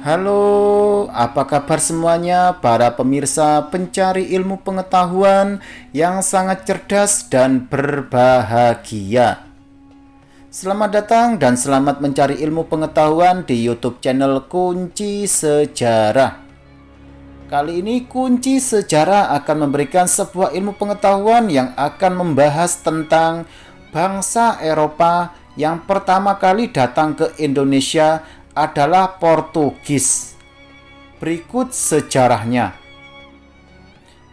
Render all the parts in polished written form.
Halo, apa kabar semuanya para pemirsa pencari ilmu pengetahuan yang sangat cerdas dan berbahagia. Selamat datang dan selamat mencari ilmu pengetahuan di YouTube channel Kunci Sejarah. Kali ini Kunci Sejarah akan memberikan sebuah ilmu pengetahuan yang akan membahas tentang bangsa Eropa yang pertama kali datang ke Indonesia adalah Portugis. Berikut sejarahnya.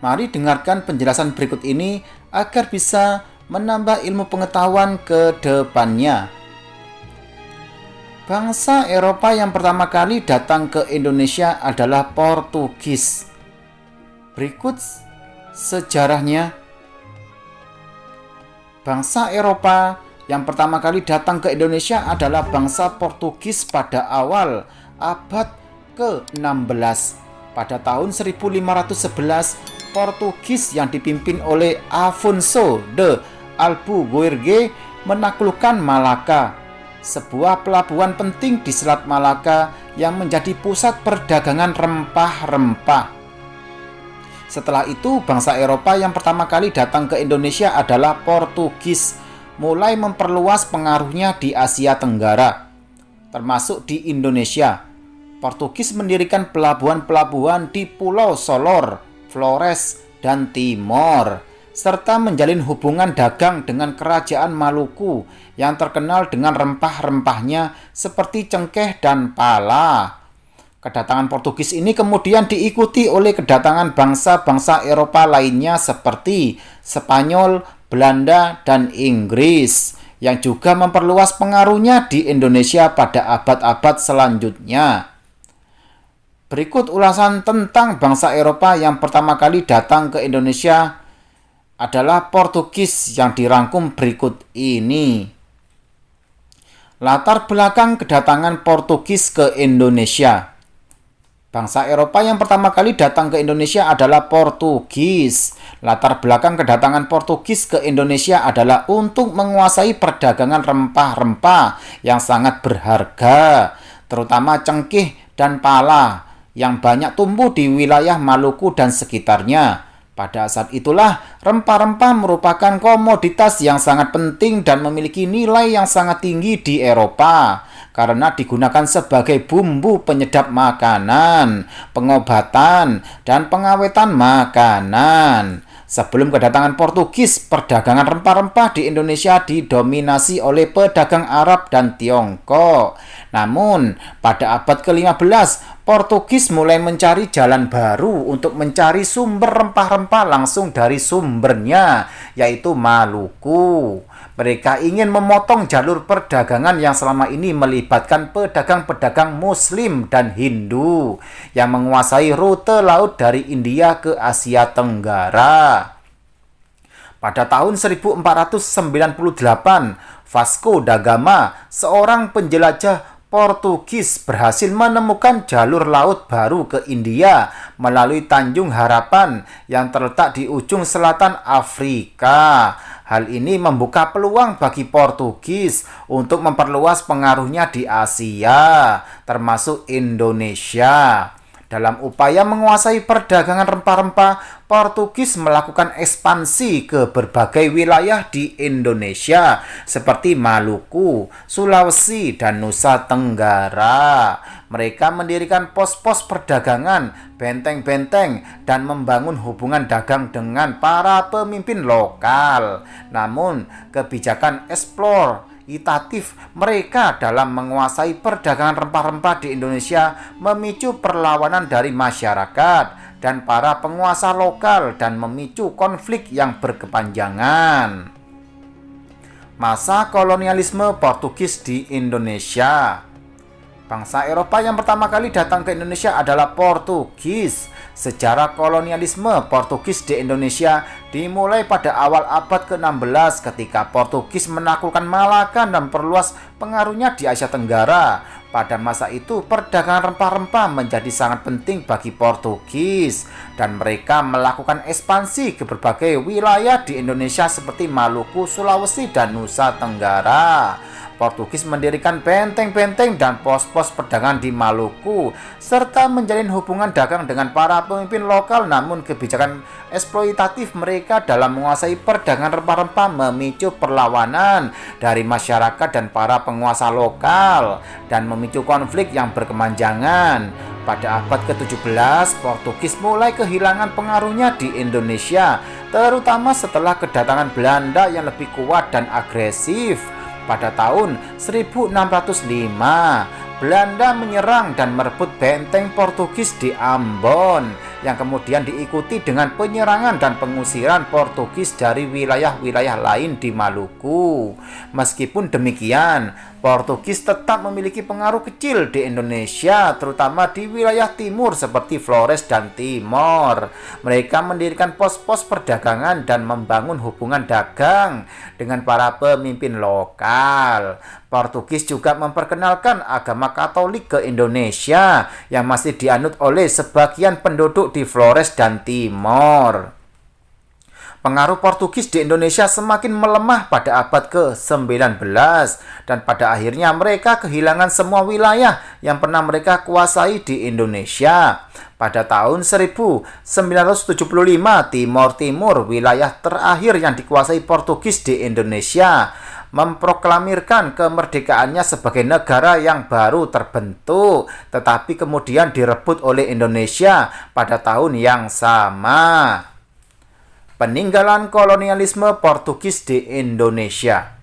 Mari dengarkan penjelasan berikut ini agar bisa menambah ilmu pengetahuan ke depannya. Bangsa Eropa yang pertama kali datang ke Indonesia adalah Portugis. Berikut sejarahnya. Bangsa Eropa yang pertama kali datang ke Indonesia adalah bangsa Portugis pada awal abad ke-16. Pada tahun 1511, Portugis yang dipimpin oleh Afonso de Albuquerque menaklukkan Malaka, sebuah pelabuhan penting di Selat Malaka yang menjadi pusat perdagangan rempah-rempah. Setelah itu, bangsa Eropa yang pertama kali datang ke Indonesia adalah Portugis, mulai memperluas pengaruhnya di Asia Tenggara, termasuk di Indonesia. Portugis mendirikan pelabuhan-pelabuhan di Pulau Solor, Flores, dan Timor, serta menjalin hubungan dagang dengan Kerajaan Maluku yang terkenal dengan rempah-rempahnya seperti cengkeh dan pala. Kedatangan Portugis ini kemudian diikuti oleh kedatangan bangsa-bangsa Eropa lainnya seperti Spanyol, Belanda, dan Inggris yang juga memperluas pengaruhnya di Indonesia pada abad-abad selanjutnya. Berikut ulasan tentang bangsa Eropa yang pertama kali datang ke Indonesia adalah Portugis yang dirangkum berikut ini. Latar belakang kedatangan Portugis ke Indonesia. Bangsa Eropa yang pertama kali datang ke Indonesia adalah Portugis. Latar belakang kedatangan Portugis ke Indonesia adalah untuk menguasai perdagangan rempah-rempah yang sangat berharga, terutama cengkeh dan pala yang banyak tumbuh di wilayah Maluku dan sekitarnya. Pada saat itulah, rempah-rempah merupakan komoditas yang sangat penting dan memiliki nilai yang sangat tinggi di Eropa karena digunakan sebagai bumbu penyedap makanan, pengobatan, dan pengawetan makanan. Sebelum kedatangan Portugis, perdagangan rempah-rempah di Indonesia didominasi oleh pedagang Arab dan Tiongkok. Namun, pada abad ke-15, Portugis mulai mencari jalan baru untuk mencari sumber rempah-rempah langsung dari sumbernya, yaitu Maluku. Mereka ingin memotong jalur perdagangan yang selama ini melibatkan pedagang-pedagang Muslim dan Hindu yang menguasai rute laut dari India ke Asia Tenggara. Pada tahun 1498, Vasco da Gama, seorang penjelajah Portugis, berhasil menemukan jalur laut baru ke India melalui Tanjung Harapan yang terletak di ujung selatan Afrika. Hal ini membuka peluang bagi Portugis untuk memperluas pengaruhnya di Asia, termasuk Indonesia. Dalam upaya menguasai perdagangan rempah-rempah, Portugis melakukan ekspansi ke berbagai wilayah di Indonesia seperti Maluku, Sulawesi, dan Nusa Tenggara. Mereka mendirikan pos-pos perdagangan, benteng-benteng, dan membangun hubungan dagang dengan para pemimpin lokal. Namun, kebijakan eksploitatif mereka dalam menguasai perdagangan rempah-rempah di Indonesia memicu perlawanan dari masyarakat dan para penguasa lokal dan memicu konflik yang berkepanjangan. Masa kolonialisme Portugis di Indonesia. Bangsa Eropa yang pertama kali datang ke Indonesia adalah Portugis. Sejarah kolonialisme Portugis di Indonesia dimulai pada awal abad ke-16 ketika Portugis menaklukkan Malaka dan perluas pengaruhnya di Asia Tenggara. Pada masa itu, perdagangan rempah-rempah menjadi sangat penting bagi Portugis dan mereka melakukan ekspansi ke berbagai wilayah di Indonesia seperti Maluku, Sulawesi, dan Nusa Tenggara. Portugis mendirikan benteng-benteng dan pos-pos perdagangan di Maluku, serta menjalin hubungan dagang dengan para pemimpin lokal. Namun kebijakan eksploitatif mereka dalam menguasai perdagangan rempah-rempah memicu perlawanan dari masyarakat dan para penguasa lokal dan memicu konflik yang berkepanjangan. Pada abad ke-17, Portugis mulai kehilangan pengaruhnya di Indonesia, terutama setelah kedatangan Belanda yang lebih kuat dan agresif. Pada tahun 1605, Belanda menyerang dan merebut benteng Portugis di Ambon, yang kemudian diikuti dengan penyerangan dan pengusiran Portugis dari wilayah-wilayah lain di Maluku. Meskipun demikian, Portugis tetap memiliki pengaruh kecil di Indonesia, terutama di wilayah timur seperti Flores dan Timor. Mereka mendirikan pos-pos perdagangan dan membangun hubungan dagang dengan para pemimpin lokal. Portugis juga memperkenalkan agama Katolik ke Indonesia yang masih dianut oleh sebagian penduduk di Flores dan Timor. Pengaruh Portugis di Indonesia semakin melemah pada abad ke-19 dan pada akhirnya mereka kehilangan semua wilayah yang pernah mereka kuasai di Indonesia. Pada tahun 1975, Timor Timur, wilayah terakhir yang dikuasai Portugis di Indonesia, memproklamirkan kemerdekaannya sebagai negara yang baru terbentuk, tetapi kemudian direbut oleh Indonesia pada tahun yang sama. Peninggalan kolonialisme Portugis di Indonesia.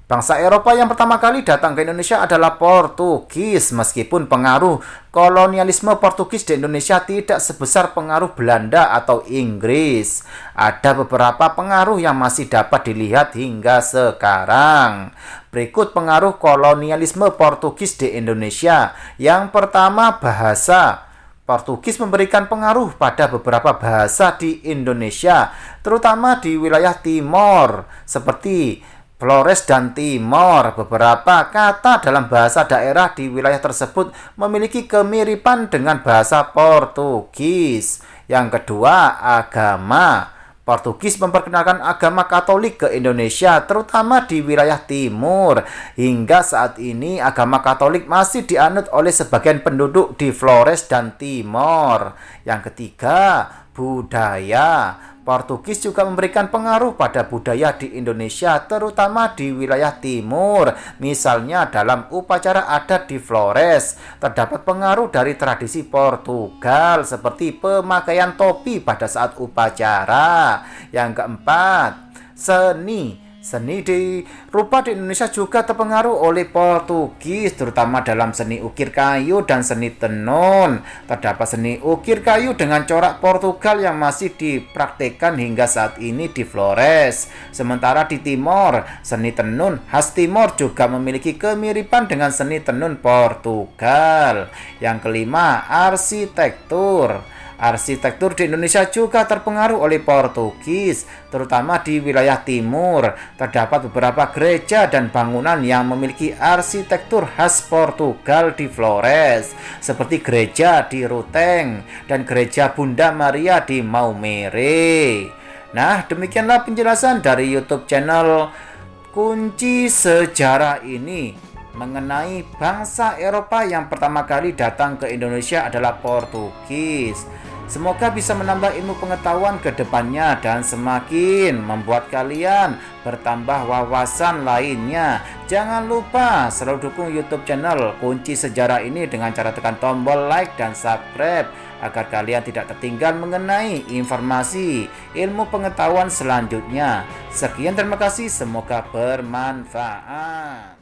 Bangsa Eropa yang pertama kali datang ke Indonesia adalah Portugis. Meskipun pengaruh kolonialisme Portugis di Indonesia tidak sebesar pengaruh Belanda atau Inggris, ada beberapa pengaruh yang masih dapat dilihat hingga sekarang. Berikut pengaruh kolonialisme Portugis di Indonesia. Yang pertama, bahasa. Portugis memberikan pengaruh pada beberapa bahasa di Indonesia, terutama di wilayah timur, seperti Flores dan Timor. Beberapa kata dalam bahasa daerah di wilayah tersebut memiliki kemiripan dengan bahasa Portugis. Yang kedua, agama. Portugis memperkenalkan agama Katolik ke Indonesia, terutama di wilayah timur. Hingga saat ini, agama Katolik masih dianut oleh sebagian penduduk di Flores dan Timor. Yang ketiga, budaya. Portugis juga memberikan pengaruh pada budaya di Indonesia, terutama di wilayah timur. Misalnya dalam upacara adat di Flores, terdapat pengaruh dari tradisi Portugal, seperti pemakaian topi pada saat upacara. Yang keempat, seni. Seni rupa di Indonesia juga terpengaruh oleh Portugis, terutama dalam seni ukir kayu dan seni tenun. Terdapat seni ukir kayu dengan corak Portugal yang masih dipraktikkan hingga saat ini di Flores. Sementara di Timor, seni tenun khas Timor juga memiliki kemiripan dengan seni tenun Portugal. Yang kelima, arsitektur. Arsitektur di Indonesia juga terpengaruh oleh Portugis, terutama di wilayah timur. Terdapat beberapa gereja dan bangunan yang memiliki arsitektur khas Portugal di Flores, seperti gereja di Ruteng dan gereja Bunda Maria di Maumere. Nah, demikianlah penjelasan dari YouTube channel Kunci Sejarah ini mengenai bangsa Eropa yang pertama kali datang ke Indonesia adalah Portugis. Semoga bisa menambah ilmu pengetahuan ke depannya dan semakin membuat kalian bertambah wawasan lainnya. Jangan lupa selalu dukung YouTube channel Kunci Sejarah ini dengan cara tekan tombol like dan subscribe agar kalian tidak tertinggal mengenai informasi ilmu pengetahuan selanjutnya. Sekian, terima kasih, semoga bermanfaat.